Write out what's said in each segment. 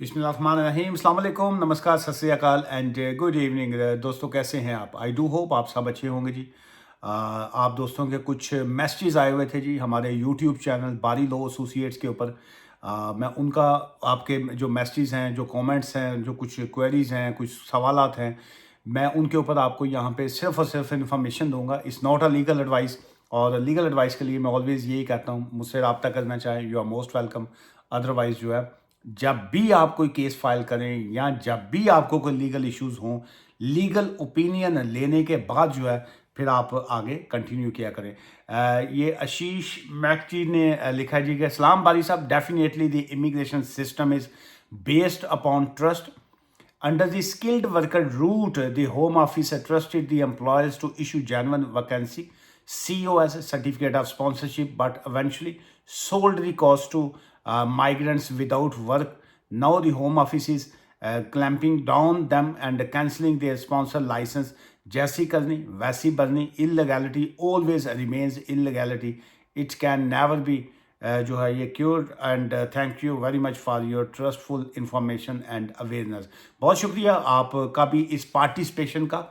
बिस्मिल्लाहिर्रहमानिर्रहीम, अस्सलाम वालेकुम, नमस्कार, सत श्री अकाल एंड गुड इवनिंग। दोस्तों कैसे हैं आप? आई डू होप आप सब अच्छे होंगे जी। आप दोस्तों के कुछ मैसेजेस आए हुए थे जी हमारे यूट्यूब चैनल बारी लो एसोसिएट्स के ऊपर। मैं उनका आपके जो मैसेजेस हैं, जो कमेंट्स हैं, जो कुछ क्वेरीज हैं, कुछ सवालात हैं, मैं उनके ऊपर आपको यहाँ पे सिर्फ और सिर्फ इन्फॉर्मेशन दूंगा। It's not a legal advice. और लीगल एडवाइस के लिए मैं ऑलवेज़ यही कहता हूँ, मुझसे रब्ता करना चाहें you are most welcome. Otherwise जो है, जब भी आप कोई केस फाइल करें या जब भी आपको कोई लीगल इश्यूज हों, लीगल ओपिनियन लेने के बाद जो है फिर आप आगे कंटिन्यू किया करें। ये आशीष मैक जी ने लिखा है जी कि सलाम बारी साहब, definitely the immigration system is based upon trust. Under the skilled worker route, the Home Office trusted the employers to issue genuine vacancy, COS, certificate of sponsorship, but eventually sold the cause to migrants without work. Now the Home Office is clamping down them and cancelling their sponsor license. जैसी करनी वैसी भरनी, illegality always remains illegality. It can never be जो है ये cure. And thank you very much for your trustful information and awareness. बहुत शुक्रिया आपका भी इस पार्टिसिपेशन का।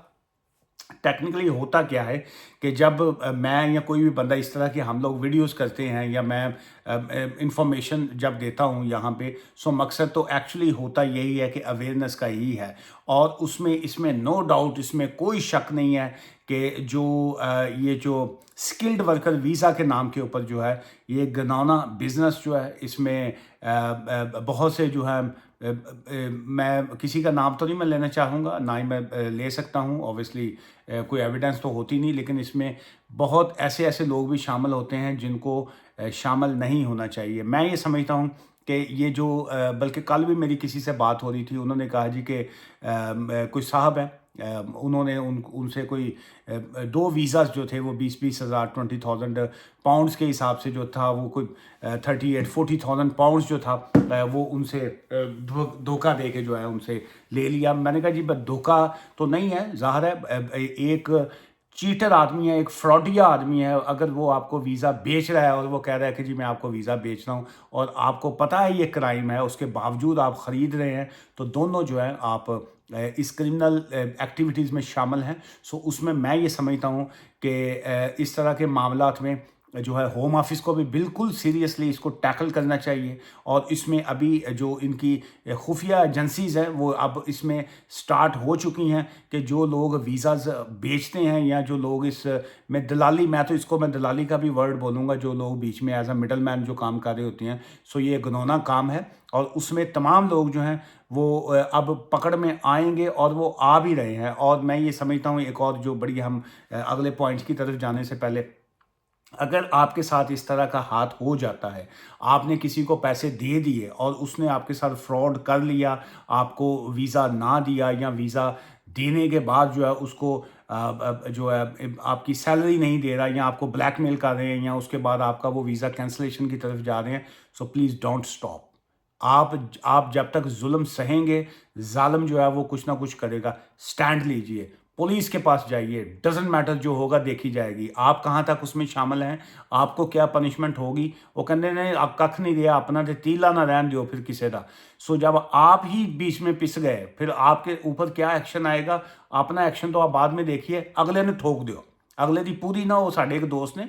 टेक्निकली होता क्या है कि जब मैं या कोई भी बंदा इस तरह की हम लोग वीडियोस करते हैं या मैं इंफॉर्मेशन जब देता हूँ यहाँ पे, सो मकसद तो एक्चुअली होता यही है कि अवेयरनेस का ही है। और उसमें इसमें नो डाउट, इसमें कोई शक नहीं है कि जो ये जो स्किल्ड वर्कर वीज़ा के नाम के ऊपर जो है ये घिनौना बिजनेस जो है, इसमें बहुत से जो है मैं किसी का नाम तो नहीं मैं लेना चाहूँगा, ना ही मैं ले सकता हूँ ऑब्वियसली, कोई एविडेंस तो होती नहीं, लेकिन इसमें बहुत ऐसे ऐसे लोग भी शामिल होते हैं जिनको शामिल नहीं होना चाहिए। मैं ये समझता हूँ कि ये जो बल्कि कल भी मेरी किसी से बात हो रही थी, उन्होंने कहा जी कि कोई साहब है, उन्होंने उनसे कोई दो वीज़ास जो थे वो 20-20 हज़ार 20,000 पाउंड्स के हिसाब से जो था वो कोई 38-40,000 पाउंड्स जो था वो उनसे धोखा दे के जो है उनसे ले लिया। मैंने कहा जी बस धोखा तो नहीं है, ज़ाहिर है एक चीटर आदमी है, एक फ्रॉडिया आदमी है। अगर वो आपको वीज़ा बेच रहा है और वो कह रहा है कि जी मैं आपको वीज़ा बेच रहा हूँ और आपको पता है ये क्राइम है, उसके बावजूद आप ख़रीद रहे हैं, तो दोनों जो है आप इस क्रिमिनल एक्टिविटीज़ में शामिल हैं। सो उसमें मैं ये समझता हूँ कि इस तरह के मामलात में जो है होम ऑफिस को भी बिल्कुल सीरियसली इसको टैकल करना चाहिए। और इसमें अभी जो इनकी खुफिया एजेंसीज़ हैं वो अब इसमें स्टार्ट हो चुकी हैं कि जो लोग वीज़ाज़ बेचते हैं या जो लोग इस में दलाली, मैं तो इसको मैं दलाली का भी वर्ड बोलूँगा, जो लोग बीच में एज अ मिडल मैन जो काम कर रहे होते हैं, सो ये घिनौना काम है। और उसमें तमाम लोग जो हैं वो अब पकड़ में आएंगे और वो आ भी रहे हैं। और मैं ये समझता हूँ एक और जो बड़ी हम अगले पॉइंट्स की तरफ जाने से पहले, अगर आपके साथ इस तरह का हाथ हो जाता है, आपने किसी को पैसे दे दिए और उसने आपके साथ फ्रॉड कर लिया, आपको वीज़ा ना दिया या वीज़ा देने के बाद जो है उसको जो है आपकी सैलरी नहीं दे रहा या आपको ब्लैकमेल कर रहे हैं या उसके बाद आपका वो वीज़ा कैंसलेशन की तरफ जा रहे हैं, सो प्लीज़ डोंट स्टॉप। आप जब तक जुल्म सहेंगे, जालिम जो है वो कुछ ना कुछ करेगा। स्टैंड लीजिए, पुलिस के पास जाइए, डजेंट मैटर, जो होगा देखी जाएगी। आप कहाँ तक उसमें शामिल हैं, आपको क्या पनिशमेंट होगी, वो कहते नहीं आप कख नहीं दिया, अपना तो तीला ना रहन दियो फिर किसी का। सो जब आप ही बीच में पिस गए, फिर आपके ऊपर क्या एक्शन आएगा, अपना एक्शन तो आप बाद में देखिए, अगले ने ठोक दियो, अगले दी पूरी ना। वो साढ़े एक दोस्त ने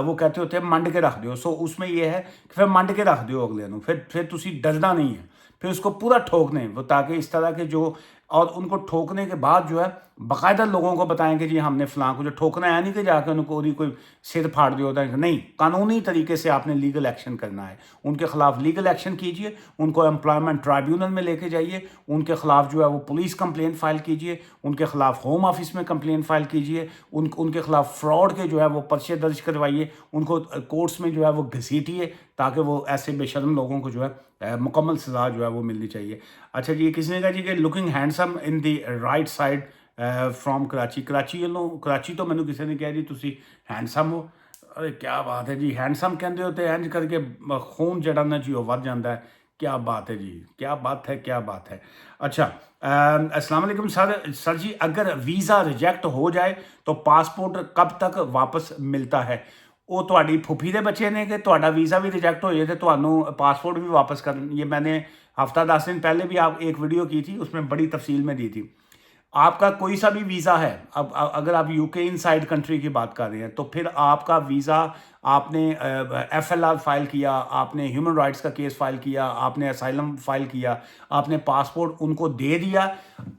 वो कहते होते हैं मंड के रख दियो। सो उसमें ये है कि फिर मंड के रख दियो अगले नू, फिर तुसी डरना नहीं है, फिर उसको पूरा ठोकने वो, ताकि इस तरह के जो, और उनको ठोकने के बाद जो है बाकायदा लोगों को बताएं कि जी हमने फलां को जो ठोकना है, नहीं कि जाकर उनको कोई सिर फाड़ दिया होता है, नहीं, कानूनी तरीके से आपने लीगल एक्शन करना है। उनके खिलाफ लीगल एक्शन कीजिए, उनको एम्प्लॉयमेंट ट्राइब्यूनल में लेके जाइए, उनके खिलाफ जो है वो पुलिस कंप्लेंट फाइल कीजिए, उनके खिलाफ होम ऑफिस में कंप्लेंट फाइल कीजिए, उनके खिलाफ फ्रॉड के जो है वो पर्चे दर्ज करवाइए, उनको कोर्ट्स में जो है वो घसीटिए, ताकि वो ऐसे बेशर्म लोगों को जो है मुकम्मल सज़ा जो है वो मिलनी चाहिए। अच्छा जी, किसी ने कहा जी कि looking handsome in the right side from Karachi. Karachi तो मैंने किसी ने कहा जी तुसी हैंडसम हो। अरे क्या बात है जी, हैंडसम कहते होते हैं इंज करके खून जड़ा ना जी बढ़ जाता है। क्या बात है जी, क्या बात है, क्या बात है। अच्छा, अस्सलाम वालेकुम सर जी, अगर वीज़ा रिजेक्ट हो जाए तो पासपोर्ट कब तक वापस मिलता है? ਉਹ ਤੁਹਾਡੀ ਫੁੱਫੀ ਦੇ ਬੱਚੇ ਨੇ ਕਿ ਤੁਹਾਡਾ ਵੀਜ਼ਾ ਵੀ ਰਿਜੈਕਟ ਹੋ ਜਾਏ ਤੇ ਤੁਹਾਨੂੰ ਪਾਸਪੋਰਟ ਵੀ ਵਾਪਸ ਕਰਨ। ये मैंने हफ्ता 10 दिन पहले भी आप एक वीडियो की थी, उसमें बड़ी तफसील में दी थी। आपका कोई सा भी वीज़ा है, अब अगर आप यूके इनसाइड कंट्री की बात कर रहे हैं, तो फिर आपका वीज़ा, आपने एफएलआर फाइल किया, आपने ह्यूमन राइट्स का केस फाइल किया, आपने असाइलम फाइल किया, आपने पासपोर्ट उनको दे दिया।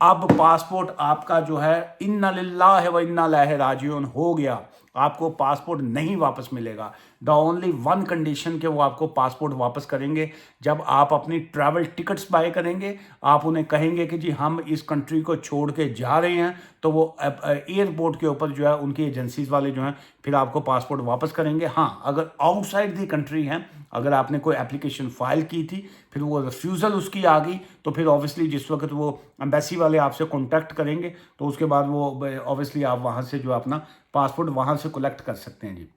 अब पासपोर्ट आपका जो है इन्ना लिल्लाहि व इन्ना इलैहि राजिऊन हो गया, आपको पासपोर्ट नहीं वापस मिलेगा। द ओनली वन कंडीशन के वो आपको पासपोर्ट वापस करेंगे जब आप अपनी ट्रैवल टिकट्स बाय करेंगे। आप उन्हें कहेंगे कि जी हम इस कंट्री को छोड़ के जा रहे हैं, तो वो एयरपोर्ट के ऊपर जो है उनकी एजेंसीज वाले जो हैं फिर आपको पासपोर्ट वापस करेंगे। हाँ, अगर आउटसाइड दी कंट्री हैं, अगर आपने कोई एप्लीकेशन फाइल की थी, फिर वो रिफ्यूज़ल उसकी आ गई, तो फिर ऑब्वियसली जिस वक्त वो एम्बेसी वाले आपसे कॉन्टैक्ट करेंगे, तो उसके बाद वो ऑब्वियसली आप वहाँ से जो अपना पासपोर्ट वहाँ से कलेक्ट कर सकते हैं जी।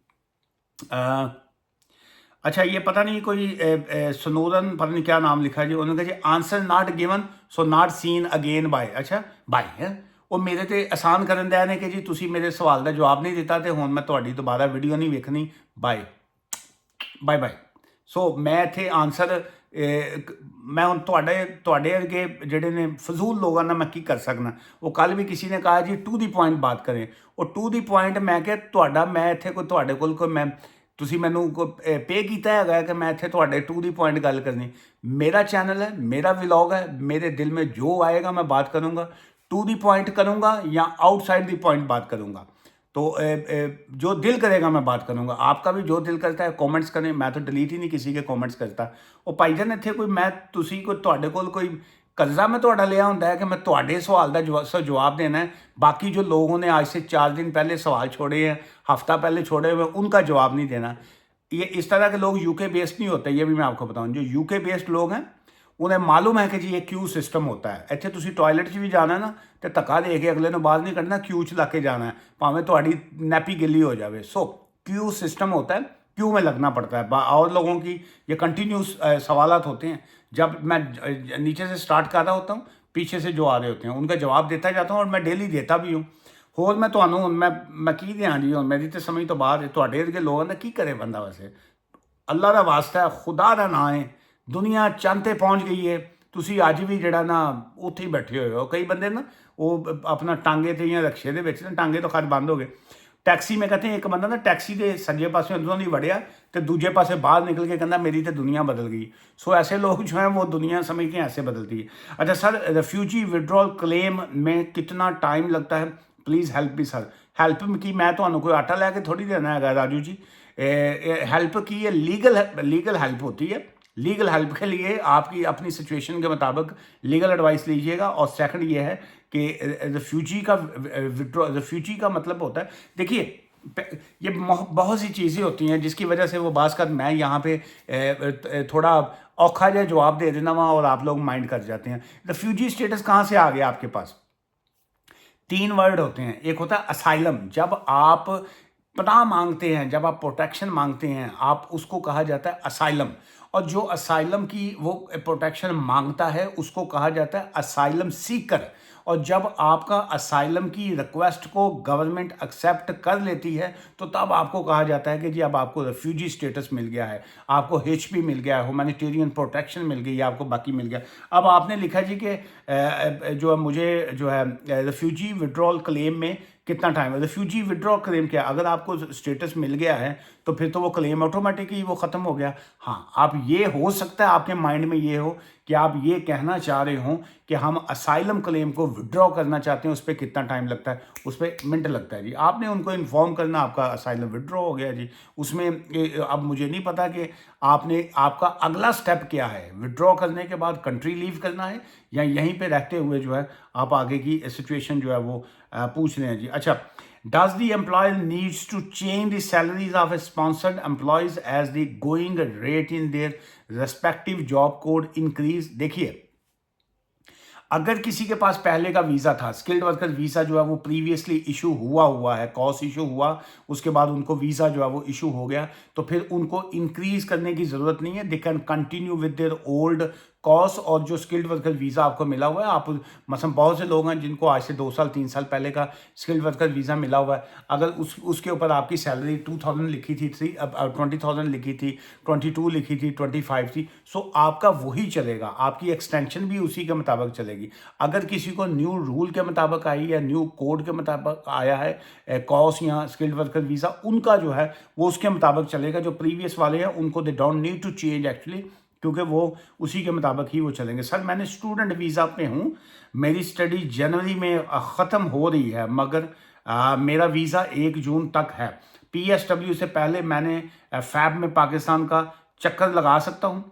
अच्छा, ये पता नहीं कोई सनोदन, पता नहीं क्या नाम लिखा है जी, उन्होंने कहा जी answer not given so not seen again bye. अच्छा बाय है वो मेरे ਤੇ ਆਸਾਨ ਕਰਨ ਦਿਆ ਨੇ ਕਿ ਜੀ ਤੁਸੀਂ ਮੇਰੇ ਸਵਾਲ ਦਾ ਜਵਾਬ ਨਹੀਂ ਦਿੱਤਾ ਤੇ ਹੁਣ ਮੈਂ ਤੁਹਾਡੀ ਦੁਬਾਰਾ ਵੀਡੀਓ ਨਹੀਂ ਵੇਖਣੀ, ਬਾਏ ਬਾਏ ਬਾਏ। ਸੋ ਮੈਂ ਇੱਥੇ ਆਨਸਰ ਮੈਂ ਹੁਣ ਤੁਹਾਡੇ ਅੱਗੇ ਜਿਹੜੇ ਨੇ ਫਜ਼ੂਲ ਲੋਕਾਂ ਨਾਲ ਮੈਂ ਕੀ ਕਰ ਸਕਦਾ। ਉਹ ਕੱਲ ਵੀ ਕਿਸੇ ਨੇ ਕਹਾ ਜੀ ਟੂ ਦੀ ਪੁਆਇੰਟ ਬਾਤ ਕਰੇ, ਉਹ ਟੂ ਦੀ ਪੁਆਇੰਟ ਮੈਂ ਕਿ ਤੁਹਾਡਾ, ਮੈਂ ਇੱਥੇ ਕੋਈ ਤੁਹਾਡੇ ਕੋਲ ਕੋਈ ਮੈਂ ਤੁਸੀਂ ਮੈਨੂੰ ਪੇ ਕੀਤਾ ਹੈਗਾ ਕਿ ਮੈਂ ਇੱਥੇ ਤੁਹਾਡੇ ਟੂ ਦੀ ਪੁਆਇੰਟ ਗੱਲ ਕਰਨੀ। मेरा चैनल है, मेरा व्लॉग है, मेरे दिल में जो आएगा मैं बात करूँगा, टू दी पॉइंट करूँगा या आउटसाइड दी पॉइंट बात करूँगा। तो जो दिल करेगा मैं बात करूँगा। आपका भी जो दिल करता है कमेंट्स करें, मैं तो डिलीट ही नहीं किसी के कमेंट्स करता। ਉਹ ਭਾਈ ਜਾਨ ਇੱਥੇ ਕੋਈ ਮੈਂ ਤੁਸੀਂ ਕੋਈ ਤੁਹਾਡੇ ਕੋਲ ਕੋਈ कर्जा मैं ਤੁਹਾਡਾ लिया ਹੁੰਦਾ है कि मैं ਤੁਹਾਡੇ सवाल का जवाब देना है। बाकी जो लोगों ने आज से 4 दिन पहले सवाल छोड़े हैं, हफ्ता पहले छोड़े हुए, उनका जवाब नहीं देना। ये इस तरह के लोग यूके बेस्ड नहीं होते, ये भी मैं आपको बताऊं। जो यूके बेस्ड लोग हैं उन्हें मालूम है कि जी ये क्यू सिस्टम होता है। ਇੱਥੇ ਤੁਸੀਂ ਟਾਇਲਟ 'ਚ ਵੀ ਜਾਣਾ ਨਾ ਤੇ ਧੱਕਾ ਦੇ ਕੇ ਅਗਲੇ ਨੂੰ ਬਾਹਰ नहीं ਕੱਢਣਾ, क्यू 'ਚ ला के जाना है, ਭਾਵੇਂ ਤੁਹਾਡੀ नैपी गिल्ली हो जाए। सो क्यू सिस्टम होता है, क्यू में लगना पड़ता है। और लोगों की ये कंटिन्यूस सवालात होते हैं। जब मैं नीचे से स्टार्ट कर रहा होता हूँ, पीछे से जो आ रहे होते हैं उनका जवाब देता जाता हूँ, और मैं डेली देता भी हूँ। ਹੋਰ ਮੈਂ ਤੁਹਾਨੂੰ ਹੁਣ ਮੈਂ ਕੀ ਦਿਆਂ ਜੀ, ਹੁਣ ਮੇਰੀ ਤੇ ਸਮਝ ਤੋਂ ਬਾਹਰ ਤੁਹਾਡੇ ਵਰਗੇ ਲੋਕਾਂ ਦਾ ਕੀ ਕਰੇ ਬੰਦਾ। ਵੈਸੇ ਅੱਲਾ ਦਾ ਵਾਸਤਾ, ਖੁਦਾ ਦਾ ਨਾਂ ਹੈ, ਦੁਨੀਆ ਚੰਦ 'ਤੇ ਪਹੁੰਚ ਗਈ ਹੈ, ਤੁਸੀਂ ਅੱਜ ਵੀ ਜਿਹੜਾ ਨਾ ਉੱਥੇ ਹੀ ਬੈਠੇ ਹੋਏ ਹੋ। ਕਈ ਬੰਦੇ ਨਾ ਉਹ ਆਪਣਾ ਟਾਂਗੇ 'ਤੇ ਜਾਂ ਰਕਸ਼ੇ ਦੇ ਵਿੱਚ ਨਾ, ਟਾਂਗੇ ਤੋਂ ਖੜ ਬੰਦ ਹੋ ਗਏ। टैक्सी में कहते हैं एक बंदा ना टैक्सी के सज्जे पासे अंदरों नहीं वड़िया तो दूजे पासे बाहर निकल के कहना मेरी तो दुनिया बदल गई। सो ऐसे लोग जो हैं वो दुनिया समझ के ऐसे बदलती है। अच्छा सर, रेफ्यूजी विड्रॉल क्लेम में कितना टाइम लगता है, प्लीज़ हेल्प भी सर। हेल्प की मैं तो कोई आटा लैके थोड़ी देना है राजू जी। हेल्प की ये लीगल हेल्प होती है। लीगल हेल्प के लिए आपकी अपनी सिचुएशन के मुताबिक लीगल एडवाइस लीजिएगा। और सेकंड ये है कि रेफ्यूजी का मतलब होता है, देखिए ये बहुत सी चीज़ें होती हैं जिसकी वजह से वो बात कर मैं यहाँ पे थोड़ा औखा जो जवाब दे देना वहाँ, और आप लोग माइंड कर जाते हैं। रेफ्यूजी स्टेटस कहाँ से आ गया आपके पास? 3 वर्ड होते हैं। एक होता है असाइलम, जब आप पनाह मांगते हैं, जब आप प्रोटेक्शन मांगते हैं, आप उसको कहा जाता है असाइलम। और जो असाइलम की वो प्रोटेक्शन मांगता है उसको कहा जाता है असाइलम सीकर। और जब आपका असाइलम की रिक्वेस्ट को गवर्नमेंट एक्सेप्ट कर लेती है तो तब आपको कहा जाता है कि जी अब आपको रेफ्यूजी स्टेटस मिल गया है, आपको HP मिल गया है, ह्यूमैनिटेरियन प्रोटेक्शन मिल गई है, आपको बाकी मिल गया। अब आपने लिखा जी कि जो मुझे जो है रेफ्यूजी विड्रॉल क्लेम में कितना टाइम है। रेफ्यूजी विड्रॉ क्लेम क्या, अगर आपको स्टेटस मिल गया है तो फिर तो वो क्लेम ऑटोमेटिकली वो ख़त्म हो गया। हाँ, आप ये हो सकता है आपके माइंड में ये हो कि आप ये कहना चाह रहे हो कि हम असाइलम क्लेम को विड्रॉ करना चाहते हैं, उस पर कितना टाइम लगता है। उस पर मिनट लगता है जी। आपने उनको इन्फॉर्म करना आपका असाइलम विड्रॉ हो गया जी। उसमें अब मुझे नहीं पता कि आपका अगला स्टेप क्या है। विड्रॉ करने के बाद कंट्री लीव करना है या यहीं पे रहते हुए जो है आप आगे की सिचुएशन जो है वो पूछ रहे हैं जी। अच्छा, does the employer needs to change the salaries of sponsored employees as the going rate in their respective job code increase. देखिए, अगर किसी के पास पहले का वीज़ा था, स्किल्ड वर्कर वीज़ा जो है वो प्रीवियसली इशू हुआ है, कॉस इशू हुआ, उसके बाद उनको वीज़ा जो है वो इशू हो गया, तो फिर उनको इंक्रीज़ करने की ज़रूरत नहीं है। They can continue with their old cos और जो स्किल्ड वर्कर वीज़ा आपको मिला हुआ है, आप मसलन बहुत से लोग हैं जिनको आज से 2 साल 3 साल पहले का स्किल्ड वर्कर वीज़ा मिला हुआ है, अगर उसके ऊपर आपकी सैलरी 2000 लिखी थी, 20,000 लिखी थी, 22 लिखी थी, 25 थी, सो आपका वही चलेगा, आपकी एक्सटेंशन भी उसी के मुताबिक चलेगी। अगर किसी को न्यू रूल के मुताबिक आई या न्यू कोड के मुताबिक आया है कॉस या स्किल्ड वर्कर वीज़ा, उनका जो है वो उसके मुताबिक चलेगा। जो प्रीवियस वाले हैं उनको they don't need to change actually, क्योंकि वो उसी के मुताबिक ही वो चलेंगे। सर मैंने स्टूडेंट वीज़ा पे हूँ, मेरी स्टडी जनवरी में ख़त्म हो रही है, मगर मेरा वीज़ा 1 जून तक है। PSW से पहले मैंने फैब में पाकिस्तान का चक्कर लगा सकता हूँ।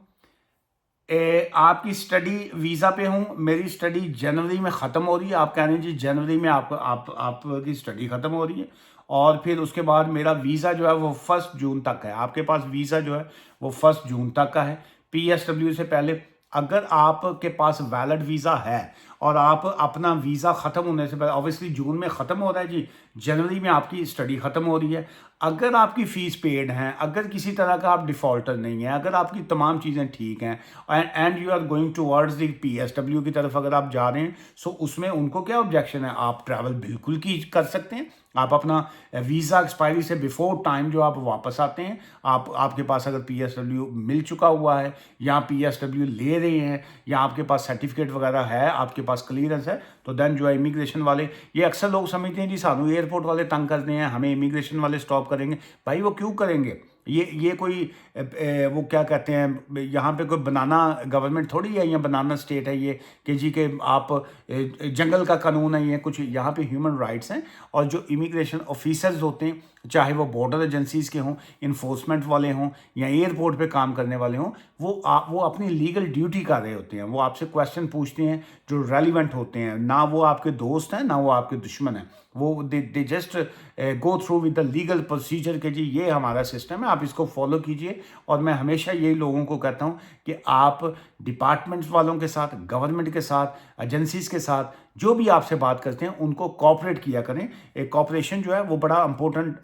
आपकी स्टडी वीज़ा पे हूँ, मेरी स्टडी जनवरी में ख़त्म हो रही है। आप कह रहे हैं जी जनवरी में आपकी स्टडी ख़त्म हो रही है, और फिर उसके बाद मेरा वीज़ा जो है वो 1 जून तक है। आपके पास वीज़ा जो है वो 1 जून तक का है। PSW से पहले अगर आपके पास वैलिड वीज़ा है और आप अपना वीज़ा ख़त्म होने से पहले, ऑब्वियसली जून में ख़त्म हो रहा है जी, जनवरी में आपकी स्टडी ख़त्म हो रही है, अगर आपकी फ़ीस पेड हैं, अगर किसी तरह का आप डिफ़ॉल्टर नहीं है, अगर आपकी तमाम चीज़ें ठीक हैं and you are going towards the PSW की तरफ अगर आप जा रहे हैं, सो उसमें उनको क्या ऑब्जेक्शन है? आप ट्रैवल बिल्कुल की कर सकते हैं। आप अपना वीज़ा एक्सपायरी से बिफोर टाइम जो आप वापस आते हैं, आपके पास अगर PSW मिल चुका हुआ है या PSW ले रहे हैं या आपके पास सर्टिफिकेट वगैरह है, आपके पास क्लियरेंस है, तो देन जो है इमिग्रेशन वाले, ये अक्सर लोग समझते हैं जी सानू एयरपोर्ट वाले तंग करते हैं, हमें इमिग्रेशन वाले स्टॉप करेंगे। भाई वो क्यों करेंगे? ये कोई वो क्या कहते हैं, यहाँ पे कोई बनाना गवर्नमेंट थोड़ी है या बनाना स्टेट है ये कि जी के आप जंगल का कानून है ये कुछ। यहाँ पे ह्यूमन राइट्स हैं, और जो इमिग्रेशन ऑफिसर्स होते हैं, चाहे वो बॉर्डर एजेंसीज़ के हों, इन्फोर्समेंट वाले हों या एयरपोर्ट पे काम करने वाले हों, वो अपनी लीगल ड्यूटी कर रहे होते हैं। वो आपसे क्वेश्चन पूछते हैं जो रेलिवेंट होते हैं, ना वो आपके दोस्त हैं ना वो आपके दुश्मन हैं। वो they just go through with the legal procedure के जी ये हमारा सिस्टम है, आप इसको फॉलो कीजिए। और मैं हमेशा यही लोगों को कहता हूँ कि आप डिपार्टमेंट्स वालों के साथ, गवर्नमेंट के साथ, एजेंसीज़ के साथ जो भी आपसे बात करते हैं उनको कोऑपरेट किया करें। एक कोऑपरेशन जो है वो बड़ा इंपॉर्टेंट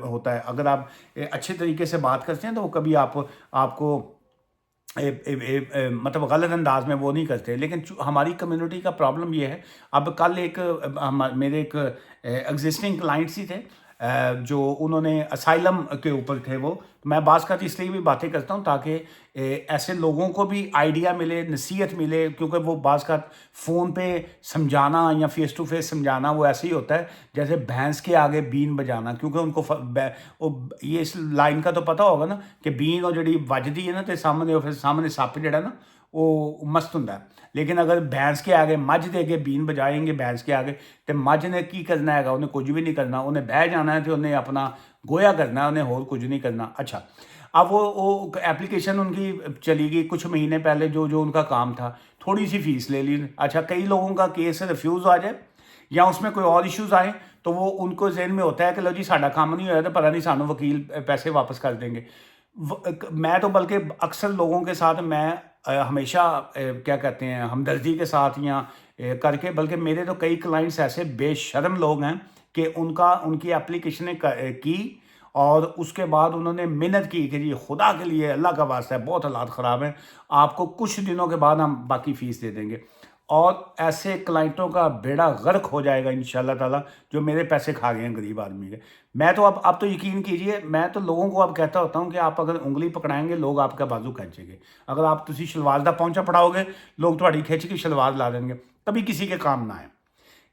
होता है। अगर आप अच्छे तरीके से बात करते हैं तो वो कभी आपको मतलब गलत अंदाज में वो नहीं करते। लेकिन हमारी कम्युनिटी का प्रॉब्लम ये है, अब कल मेरे एक एग्जिस्टिंग क्लाइंट्स ही थे जो उन्होंने असाइलम के ऊपर थे। वो मैं बात करती इसलिए भी बातें करता हूँ ताकि ऐसे लोगों को भी आइडिया मिले, नसीहत मिले, क्योंकि वो बात का फ़ोन पे समझाना या फेस टू फेस समझाना वो ऐसे ही होता है जैसे भैंस के आगे बीन बजाना। क्योंकि उनको ये इस लाइन का तो पता होगा ना कि बीन और जी वजदी है ना तो सामने सप जड़ा ना वो मस्त होंगे। लेकिन अगर भैंस के आगे मझ दे के बीन बजाएंगे भैंस के आगे, तो मझ ने की करना है? उन्हें कुछ भी नहीं करना, उन्हें बह जाना है तो उन्हें अपना गोया करना है, उन्हें होर कुछ नहीं करना। अच्छा, अब वो एप्लीकेशन उनकी चली गई कुछ महीने पहले, जो उनका काम था, थोड़ी सी फीस ले ली। अच्छा, कई लोगों का केस रिफ्यूज़ आ जाए या उसमें कोई और इश्यूज़ आए तो वो उनको जहन में होता है कि लो जी साडा काम नहीं होया तो पता नहीं सानू वकील पैसे वापस कर देंगे। मैं तो बल्कि अक्सर लोगों के साथ मैं हमेशा क्या कहते हैं हमदर्दी के साथ या करके, बल्कि मेरे तो कई क्लाइंट्स ऐसे बेशर्म लोग हैं कि उनकी एप्लीकेशनें की और उसके बाद उन्होंने मिन्नत की कि जी खुदा के लिए अल्लाह का वास्ता है बहुत हालात ख़राब हैं, आपको कुछ दिनों के बाद हम बाकी फ़ीस दे देंगे। और ऐसे क्लाइंटों का बेड़ा गर्क हो जाएगा इंशाल्लाह ताला, जो मेरे पैसे खा गए हैं गरीब आदमी के। मैं तो अब तो यकीन कीजिए, मैं तो लोगों को अब कहता होता हूँ कि आप अगर उंगली पकड़ाएंगे लोग आपका बाजू खींचेंगे। अगर आप तुसी शलवार का पहुँचा पड़ाओगे लोग थोड़ी खिंच के शलवार ला देंगे, कभी किसी के काम ना आए।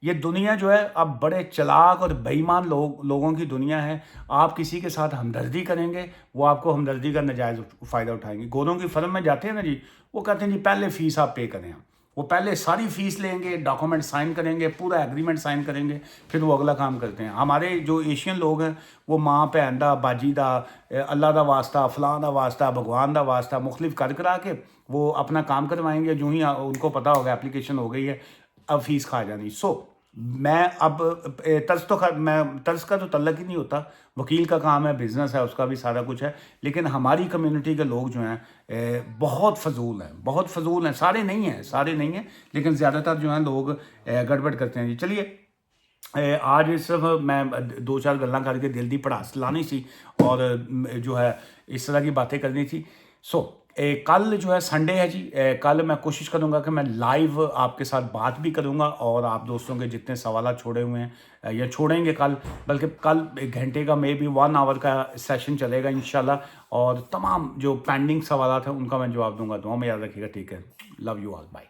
ये दुनिया जो है अब बड़े चालाक और बेईमान लोगों की दुनिया है। आप किसी के साथ हमदर्दी करेंगे वो आपको हमदर्दी का नाजायज़ फ़ायदा उठाएंगे। गोरों की फर्म में जाते हैं ना जी, वो कहते हैं जी पहले फ़ीस आप पे करें। वो पहले सारी फ़ीस लेंगे, डॉक्यूमेंट साइन करेंगे, पूरा एग्रीमेंट साइन करेंगे, फिर वो अगला काम करते हैं। हमारे जो एशियन लोग हैं वो माँ भैन दा बाजी दा अल्लाह दा वास्ता, फलां दा वास्ता, भगवान दा वास्ता मुख्तलिफ कर करा के वो अपना काम करवाएंगे। जो ही उनको पता होगा एप्लीकेशन हो गई है अब फ़ीस खा जानी। मैं अब तर्ज का तो तल्लक ही नहीं होता, वकील का काम है, बिज़नेस है, उसका भी सारा कुछ है। लेकिन हमारी कम्युनिटी के लोग जो हैं बहुत फजूल हैं। सारे नहीं हैं लेकिन ज़्यादातर जो हैं लोग गड़बड़ करते हैं जी। चलिए आज सिर्फ मैं 2-4 गल्लां करके दिल की भड़ास लानी सी और जो है इस तरह की बातें करनी थी। कल जो है संडे है जी, कल मैं कोशिश करूंगा कि मैं लाइव आपके साथ बात भी करूंगा और आप दोस्तों के जितने सवाल छोड़े हुए हैं या छोड़ेंगे कल, बल्कि कल 1 घंटे का मे बी 1 आवर का सेशन चलेगा इंशाल्लाह, और तमाम जो पेंडिंग सवाल हैं उनका मैं जवाब दूंगा। दुआ में याद रखिएगा। ठीक है, लव यू ऑल, बाय।